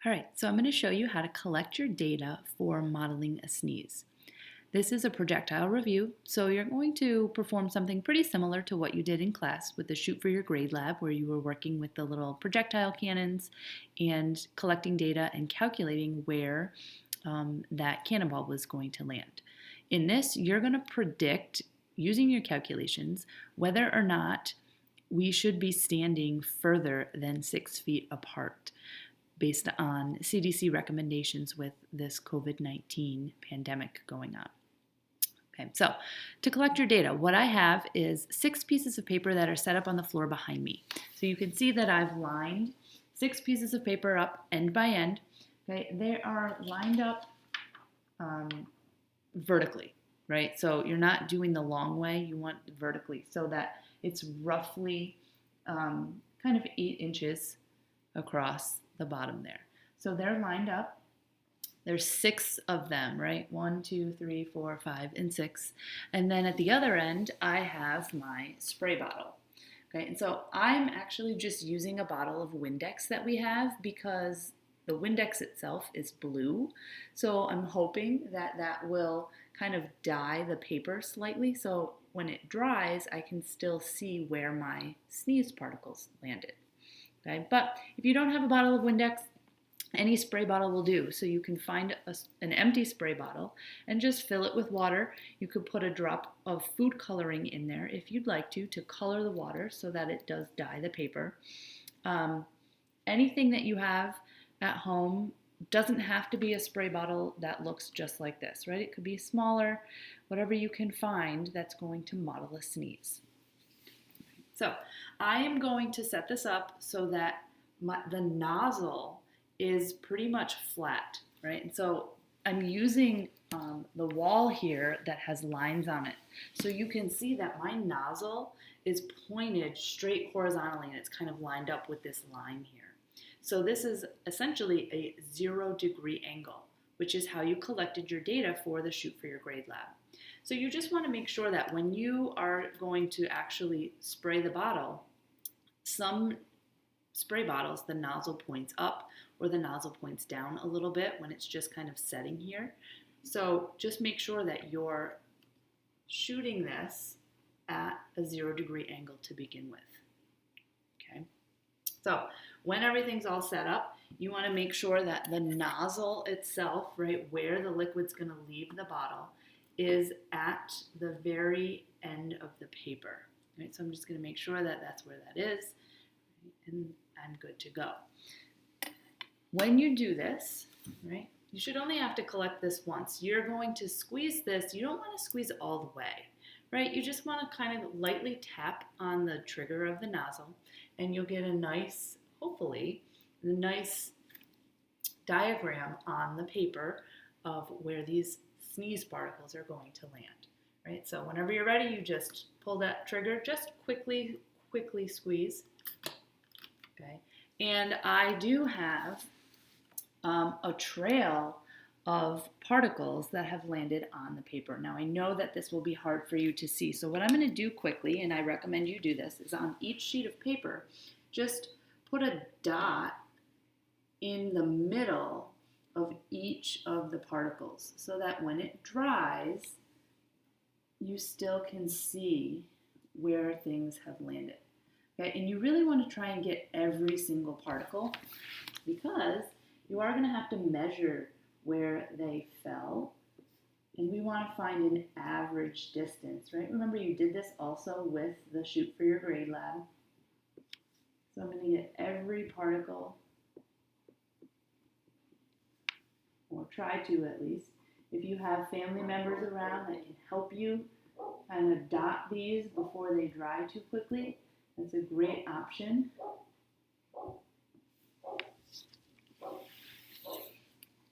All right, so I'm going to show you how to collect your data for modeling a sneeze. This is a projectile review, so you're going to perform something pretty similar to what you did in class with the Shoot for Your Grade lab, where you were working with the little projectile cannons and collecting data and calculating where that cannonball was going to land. In this, you're going to predict, using your calculations, whether or not we should be standing further than 6 feet apart based on CDC recommendations with this COVID-19 pandemic going on. Okay, so to collect your data, what I have is 6 pieces of paper that are set up on the floor behind me. So you can see that I've lined 6 pieces of paper up end by end. Okay, they are lined up vertically, right? So you're not doing the long way, you want vertically so that it's roughly kind of 8 inches across the bottom there. So they're lined up. There's 6 of them, right? 1, 2, 3, 4, 5, and 6. And then at the other end, I have my spray bottle. Okay, and so I'm actually just using a bottle of Windex that we have because the Windex itself is blue. So I'm hoping that that will kind of dye the paper slightly. So when it dries, I can still see where my sneeze particles landed. Okay, but if you don't have a bottle of Windex, any spray bottle will do. So you can find an empty spray bottle and just fill it with water. You could put a drop of food coloring in there if you'd like to color the water so that it does dye the paper. Anything that you have at home doesn't have to be a spray bottle that looks just like this, right? It could be smaller, whatever you can find that's going to model a sneeze. So I am going to set this up so that the nozzle is pretty much flat, right? And so I'm using the wall here that has lines on it. So you can see that my nozzle is pointed straight horizontally and it's kind of lined up with this line here. So this is essentially a 0-degree angle, which is how you collected your data for the Shoot for Your Grade lab. So you just want to make sure that when you are going to actually spray the bottle, some spray bottles, the nozzle points up or the nozzle points down a little bit when it's just kind of setting here. So just make sure that you're shooting this at a 0-degree angle to begin with. Okay. So when everything's all set up, you want to make sure that the nozzle itself, right, where the liquid's going to leave the bottle, is at the very end of the paper. Right? So I'm just going to make sure that that's where that is, and I'm good to go. When you do this, right, you should only have to collect this once. You're going to squeeze this. You don't want to squeeze all the way, right? You just want to kind of lightly tap on the trigger of the nozzle, and you'll get a nice, hopefully, a nice diagram on the paper of where these sneeze particles are going to land, right? So whenever you're ready, you just pull that trigger, just quickly squeeze, okay? And I do have a trail of particles that have landed on the paper. Now I know that this will be hard for you to see, so what I'm going to do quickly, and I recommend you do this, is on each sheet of paper, just put a dot in the middle of each of the particles so that when it dries, you still can see where things have landed. Okay, and you really want to try and get every single particle because you are going to have to measure where they fell, and we want to find an average distance, right? Remember, you did this also with the Shoot for Your Grade lab. So I'm going to get every particle, or try to at least. If you have family members around that can help you kind of dot these before they dry too quickly, that's a great option.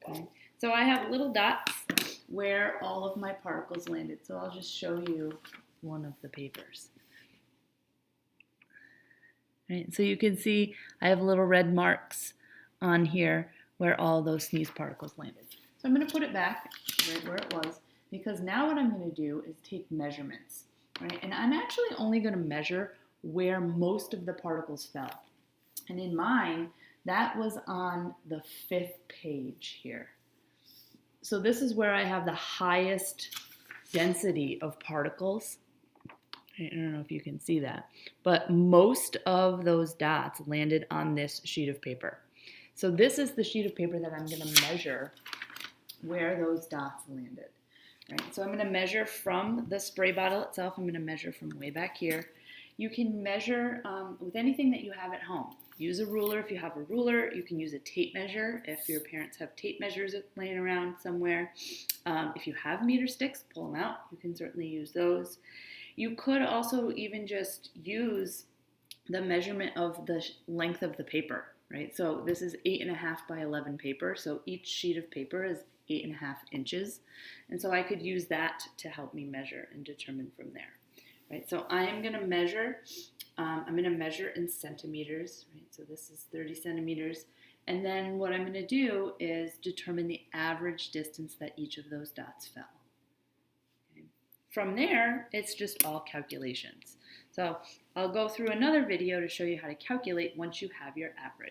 Okay. So I have little dots where all of my particles landed. So I'll just show you one of the papers. Right. So you can see I have little red marks on here where all those sneeze particles landed. So I'm going to put it back right where it was because now what I'm going to do is take measurements. Right? And I'm actually only going to measure where most of the particles fell. And in mine, That was on the 5th page here. So this is where I have the highest density of particles. I don't know if you can see that, but most of those dots landed on this sheet of paper. So this is the sheet of paper that I'm going to measure where those dots landed. Right? So I'm going to measure from the spray bottle itself. I'm going to measure from way back here. You can measure with anything that you have at home. Use a ruler if you have a ruler. You can use a tape measure if your parents have tape measures laying around somewhere. If you have meter sticks, pull them out. You can certainly use those. You could also even just use the measurement of the length of the paper, right? So this is 8.5 by 11 paper. So each sheet of paper is 8.5 inches. And so I could use that to help me measure and determine from there, right? So I am going to measure, I'm going to measure in centimeters, right? So this is 30 centimeters. And then what I'm going to do is determine the average distance that each of those dots fell. Okay. From there, it's just all calculations. So I'll go through another video to show you how to calculate once you have your average.